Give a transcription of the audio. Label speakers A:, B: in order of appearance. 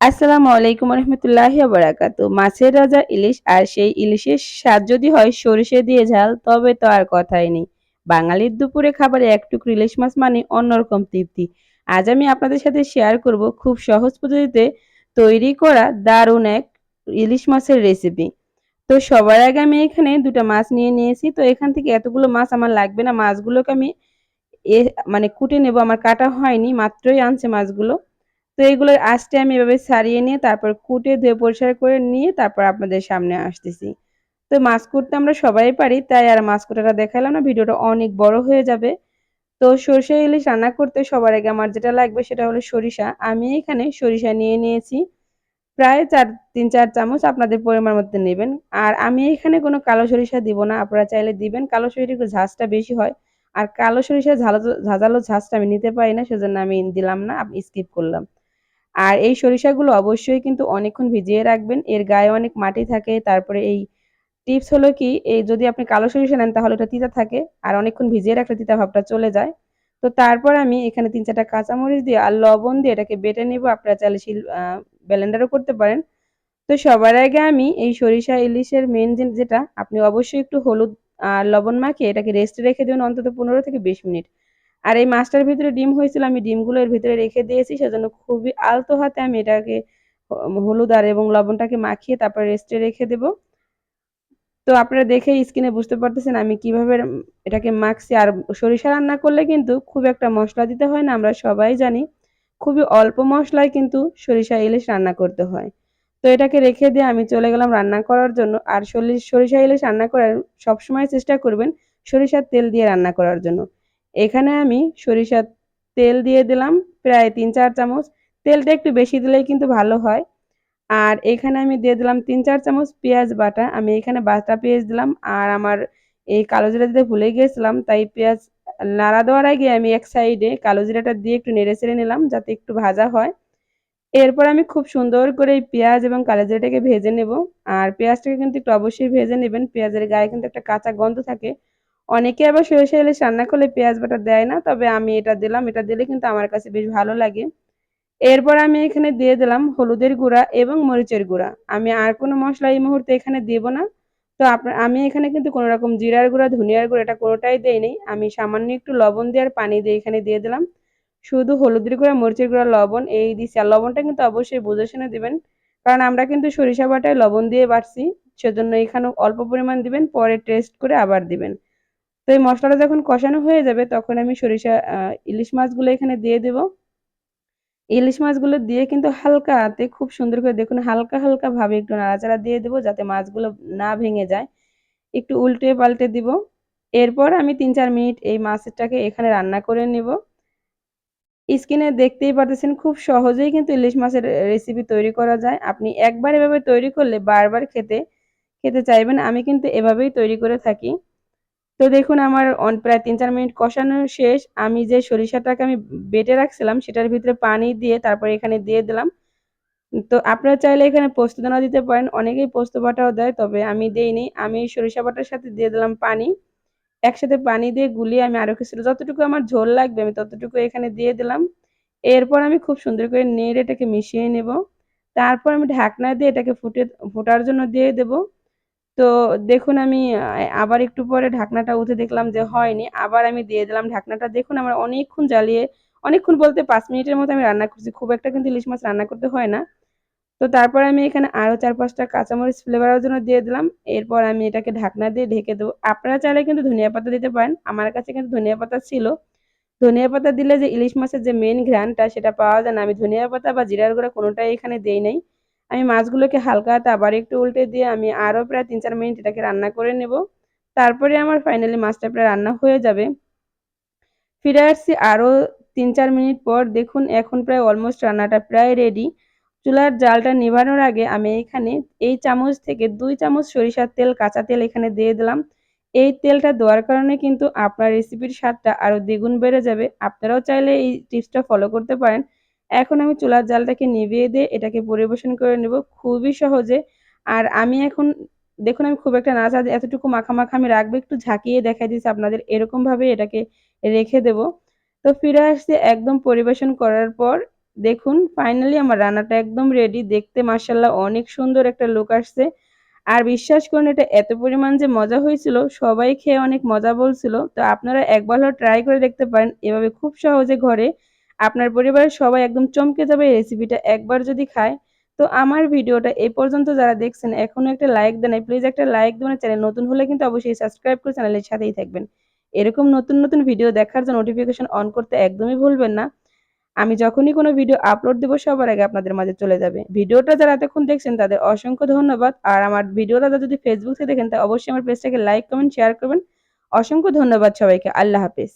A: আসসালামু আলাইকুম রহমতুল্লাহি বারাকাতু। মাছের রাজা ইলিশ আর সেই ইলিশের স্বাদ যদি হয় সরিষা দিয়ে ঝাল তবে তো আর কথাই নেই। বাঙালির দুপুরে খাবারে এক টুকরো ইলিশ মাছ মানে অন্যরকম তৃপ্তি। আজ আমি আপনাদের সাথে শেয়ার করব খুব সহজ পদ্ধতিতে তৈরি করা দারুণ এক ইলিশ মাছের রেসিপি। তো সবার আগে আমি এখানে ২ টা মাছ নিয়ে নিয়েছি। তো এখান থেকে এতগুলো মাছ আমার লাগবে না। মাছগুলোকে আমি এ মানে কুটে নেব। আমার কাটা হয়নি, মাত্রই আনছে মাছগুলো। তো এগুলোর আঁশটা আমি এভাবে ছাড়িয়ে নিয়ে তারপর কুটে ধুয়ে পরিষ্কার করে নিয়ে তারপর আপনাদের সামনে আসতেছি। তো মাছ কুটতে আমরা সবাই পারি, তাই আর মাছ কুটাটা দেখাইলাম না, ভিডিওটা অনেক বড় হয়ে যাবে। তো সরষে ইলিশ রান্না করতে সবার আগে আমার যেটা লাগবে সেটা হলো সরিষা। আমি এখানে সরিষা নিয়ে নিয়েছি প্রায় ৩-৪ চামচ, আপনাদের পরিমাণ মতো নেবেন। আর আমি এখানে কোনো কালো সরিষা দিব না, আপনারা চাইলে দিবেন। কালো সরিষার একটু ঝাঁজটা বেশি হয়। আর কালো সরিষার ঝাঁঝালো ঝাঁজটা আমি নিতে পারি না, সেজন্য আমি দিলাম না, আমি স্কিপ করলাম। আর এই সরিষাগুলো অবশ্যই কিন্তু অনেকক্ষণ ভিজিয়ে রাখবেন। এর গায়ে অনেক মাটি থাকে। তারপরে এই টিপস হলো কি, এই যদি আপনি কালো সরিষা নেন তাহলে ওটা তিতা থাকে। আর অনেকক্ষণ ভিজিয়ে রাখলে তিতা ভাবটা চলে যায়। তো তারপর আমি এখানে ৩-৪ টা কাঁচামরিচ দিয়ে আর লবণ দিয়ে এটাকে বেটে নিব। আপনারা চাইলে ব্লেন্ডারও করতে পারেন। তো সবার আগে আমি এই সরিষা ইলিশের মেইন যেটা, আপনি অবশ্যই একটু হলুদ আর লবণ মাখিয়ে এটাকে রেস্টে রেখে দিবেন অন্তত ১৫ থেকে ২০ মিনিট। আর এই মাছটার ভিতরে ডিম হয়েছিল, আমি ডিমগুলো এর ভিতরে রেখে দিয়েছি। সেজন্য খুবই আলতো হাতে আমি এটাকে হলুদ আর এবং লবণটাকে মাখিয়ে তারপর রেস্টে রেখে দেব। তো আপনারা দেখেই স্ক্রিনে বুঝতে পারতেছেন আমি কিভাবে এটাকে মাখছি। আর সরিষা রান্না করলে কিন্তু খুব একটা মসলা দিতে হয় না, আমরা সবাই জানি। খুবই অল্প মসলায় কিন্তু সরিষা ইলিশ রান্না করতে হয়। তো এটাকে রেখে দিয়ে আমি চলে গেলাম রান্না করার জন্য। আর সরিষা ইলিশ রান্না করার সবসময় চেষ্টা করবেন সরিষার তেল দিয়ে রান্না করার জন্য। এখানে আমি সরিষার তেল দিয়ে দিলাম প্রায় ৩-৪ চামচ। তেলটা একটু বেশি দিলেই কিন্তু ভালো হয়। আর এখানে আমি দিয়ে দিলাম ৩-৪ চামচ পেঁয়াজ বাটা। আমি এখানে বাটা পেঁয়াজ দিলাম। আর আমার এই কালো জিরা দিতে ভুলে গিয়েছিলাম, তাই পেঁয়াজ নাড়া দেওয়ার আগে আমি এক সাইডে কালো জিরাটা দিয়ে একটু নেড়ে-চেড়ে নিলাম যাতে একটু ভাজা হয়। এরপর আমি খুব সুন্দর করে এই পেঁয়াজ এবং কালো জিরাটাকে ভেজে নেব। আর পেঁয়াজটাকে কিন্তু একটু অবশ্যই ভেজে নেবেন। পেঁয়াজের গায়ে কিন্তু একটা কাঁচা গন্ধ থাকে। অনেকে আবার সরিষা ইলিশ রান্না করলে পেঁয়াজ বাটা দেয় না। তবে আমি এটা দিলাম। এটা দিলে কিন্তু আমার কাছে বেশ ভালো লাগে। এরপর আমি এখানে দিয়ে দিলাম হলুদের গুঁড়া এবং মরিচের গুঁড়া। আমি আর কোনো মসলা এই মুহূর্তে এখানে দেব না। তো আমি এখানে কিন্তু কোনো রকম জিরার গুঁড়া, ধনিয়ার গুঁড়া এটা কোনোটাই দেইনি। আমি সামান্য একটু লবণ দিয়ে আর পানি দিয়ে এখানে দিয়ে দিলাম। শুধু হলুদের গুঁড়া, মরিচের গুঁড়া, লবণ এই দিছি। আর লবণটা কিন্তু অবশ্যই বুঝে শুনে দিবেন। কারণ আমরা কিন্তু সরিষা বাটায় লবণ দিয়ে বাটছি। সেজন্য এখানেও অল্প পরিমাণ দিবেন, পরে টেস্ট করে আবার দিবেন। তো এই মসলাটা যখন কষানো হয়ে যাবে তখন আমি ইলিশ মাছগুলো এখানে দিয়ে দেব। ইলিশ মাছগুলো দিয়ে কিন্তু হালকা হাতে খুব সুন্দর করে দেখুন হালকা, হালকা ভাবে একটু নাড়াচাড়া দিয়ে দেব যাতে মাছগুলো না ভেঙে যায়। একটু উল্টে পাল্টে দিব। এরপর আমি ৩-৪ মিনিট এই মাছটাকে এখানে রান্না করে নিব। স্ক্রিনে দেখতেই পারতেছেন খুব সহজেই কিন্তু ইলিশ মাছের রেসিপি তৈরি করা যায়। আপনি একবার এভাবে তৈরি করলে বারবার খেতে চাইবেন। আমি কিন্তু এভাবেই তৈরি করে থাকি। তো দেখুন আমার প্রায় ৩-৪ মিনিট কষানো শেষ। আমি যে সরিষাটাকে আমি বেটে রাখছিলাম সেটার ভিতরে পানি দিয়ে তারপরে এখানে দিয়ে দিলাম। তো আপনারা চাইলে এখানে পোস্তদানা দিতে পারেন। অনেকেই পোস্ত বাটাও দেয়, তবে আমি দেইনি। আমি সরিষা বাটার সাথে দিয়ে দিলাম পানি। একসাথে পানি দিয়ে গুলিয়ে আমি আরো কিছুটা যতটুকু আমার ঝোল লাগবে আমি ততটুকু এখানে দিয়ে দিলাম। এরপর আমি খুব সুন্দর করে নেড়ে এটাকে মিশিয়ে নেব। তারপর আমি ঢাকনা দিয়ে এটাকে ফোটার জন্য দিয়ে দেব। তো দেখুন আমি আবার একটু পরে ঢাকনাটা উঠে দেখলাম যে হয়নি। আবার আমি দিয়ে দিলাম ঢাকনাটা। দেখুন আমার অনেকক্ষণ জ্বালিয়ে, অনেকক্ষণ বলতে ৫ মিনিটের মতো আমি রান্না করছি। খুব একটা কিন্তু ইলিশ মাছ রান্না করতে হয় না। তো তারপর আমি এখানে আরো ৪-৫ টা কাঁচামরিচ ফ্লেভারের জন্য দিয়ে দিলাম। এরপর আমি এটাকে ঢাকনা দিয়ে ঢেকে দেব। আপনারা চাইলে কিন্তু ধনিয়া পাতা দিতে পারেন। আমার কাছে কিন্তু ধনিয়া পাতা ছিল। ধনিয়া পাতা দিলে যে ইলিশ মাছের যে মেইন ঘ্রাণটা সেটা পাওয়া যায় না। আমি ধনিয়া পাতা বা জিরার গুঁড়া কোনোটাই এখানে দেই নাই। আমি মাছগুলোকে হালকা হাতে আবার একটু উল্টে দিয়ে আমি আরো প্রায় ৩-৪ মিনিট এটাকে রান্না করে নেব। তারপরে আমার ফাইনালি মাছটা প্রায় রান্না হয়ে যাবে। ফিরে আসছি আরো ৩-৪ মিনিট পর। দেখুন এখন প্রায় অলমোস্ট রান্নাটা প্রায় রেডি। চুলার জালটা নিভানোর আগে আমি এখানে এই চামচ থেকে ২ চামচ সরিষার তেল, কাঁচা তেল এখানে দিয়ে দিলাম। এই তেলটা দেওয়ার কারণে কিন্তু আপনার রেসিপির স্বাদটা আরো দ্বিগুণ বেড়ে যাবে। আপনারাও চাইলে এই টিপসটা ফলো করতে পারেন। এখন আমি চুলার জালটাকে নিভিয়ে দিয়ে এটাকে পরিবেশন করে নেব খুবই সহজে। আর আমি এখন দেখুন আমি খুব একটা এতটুকু মাখা, মাখা আমি রাখবো। একটু ঝাঁকিয়ে দেখাই দিচ্ছি আপনাদের। এরকমভাবে এটাকে রেখে দেব। তো ফিরে আসছি একদম পরিবেশন করার পর। দেখুন ফাইনালি আমার রান্নাটা একদম রেডি। দেখতে মাশাআল্লাহ অনেক সুন্দর একটা লুক আসছে। আর বিশ্বাস করুন এটা এত পরিমাণ যে মজা হয়েছিল, সবাই খেয়ে অনেক মজা বলছিল। তো আপনারা একবার হলেও ট্রাই করে দেখতে পারেন। এভাবে খুব সহজে ঘরে আপনার পরিবারের সবাই একদম চমকে যাবে এই রেসিপিটা একবার যদি খায়। তো আমার ভিডিওটা এই পর্যন্ত যারা দেখছেন এখনো একটা লাইক দেন নাই, প্লিজ একটা লাইক দিবেন। চ্যানেল নতুন হলে কিন্তু অবশ্যই সাবস্ক্রাইব করে চ্যানেলের সাথেই থাকবেন। এরকম নতুন ভিডিও দেখার জন্য নোটিফিকেশন অন করতে একদমই ভুলবেন না। আমি যখনই কোনো ভিডিও আপলোড দেব সবার আগে আপনাদের মাঝে চলে যাবে। ভিডিওটা যারা এতক্ষণ দেখছেন তাদের অসংখ্য ধন্যবাদ। আর আমার ভিডিওটা যদি ফেসবুক থেকে দেখেন তা অবশ্যই আমার পেজটাকে লাইক, কমেন্ট, শেয়ার করবেন। অসংখ্য ধন্যবাদ সবাইকে। আল্লাহ হাফেজ।